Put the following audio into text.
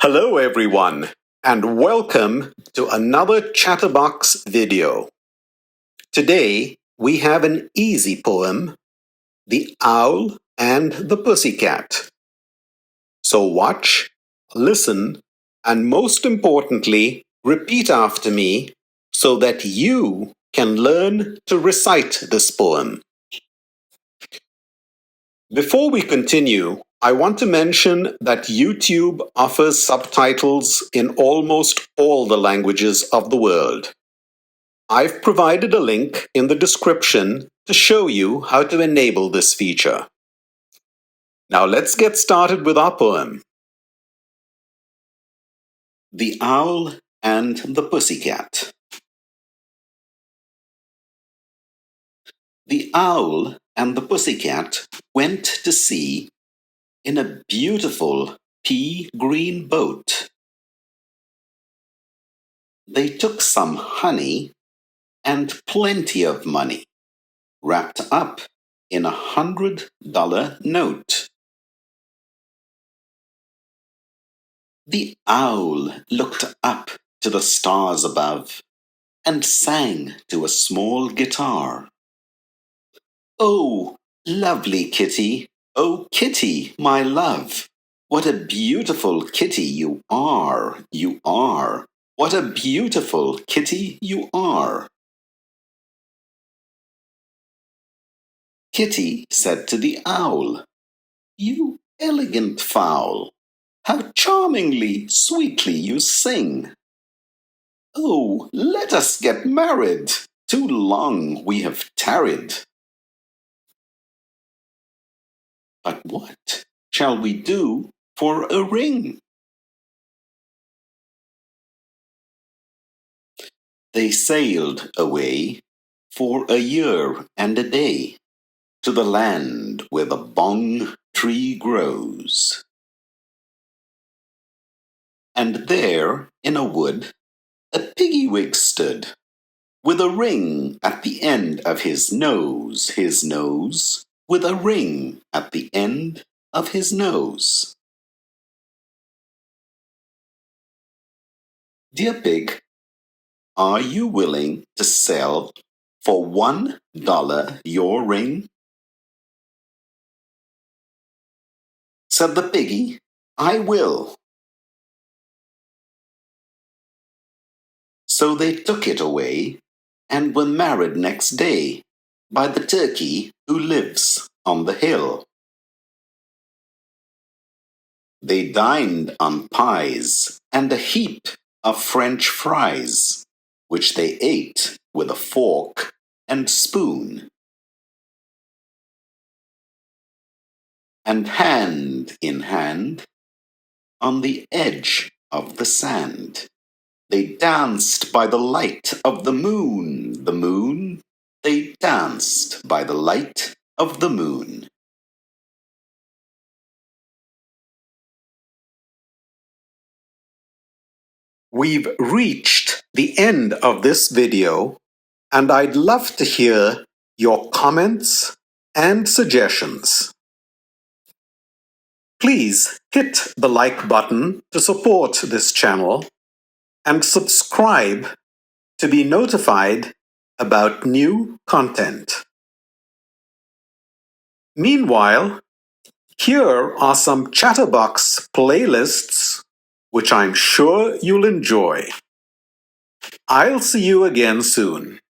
Hello everyone, and welcome to another Chatterbox video. Today we have an easy poem, The Owl and the Pussycat. So watch, listen, and most importantly, repeat after me so that you can learn to recite this poem. Before we continue, I want to mention that YouTube offers subtitles in almost all the languages of the world. I've provided a link in the description to show you how to enable this feature. Now let's get started with our poem. The Owl and the Pussycat. The owl and the pussycat went to sea in a beautiful pea-green boat. They took some honey and plenty of money, wrapped up in $100 note. The owl looked up to the stars above and sang to a small guitar. "Oh, lovely kitty, oh kitty, my love, what a beautiful kitty you are, you are. What a beautiful kitty you are." Kitty said to the owl, "You elegant fowl, how charmingly, sweetly you sing. Oh, let us get married. Too long we have tarried. But what shall we do for a ring?" They sailed away for a year and a day to the land where the bong tree grows. And there, in a wood, a piggy-wig stood, with a ring at the end of his nose, with a ring at the end of his nose. "Dear pig, are you willing to sell for $1 your ring?" Said the piggy, "I will." So they took it away and were married next day by the turkey who lives on the hill. They dined on pies and a heap of French fries, which they ate with a fork and spoon. And hand in hand, on the edge of the sand, they danced by the light of the moon, they danced by the light of the moon. We've reached the end of this video, and I'd love to hear your comments and suggestions. Please hit the like button to support this channel and subscribe to be notified about new content. Meanwhile, here are some Chatterbox playlists which I'm sure you'll enjoy. I'll see you again soon.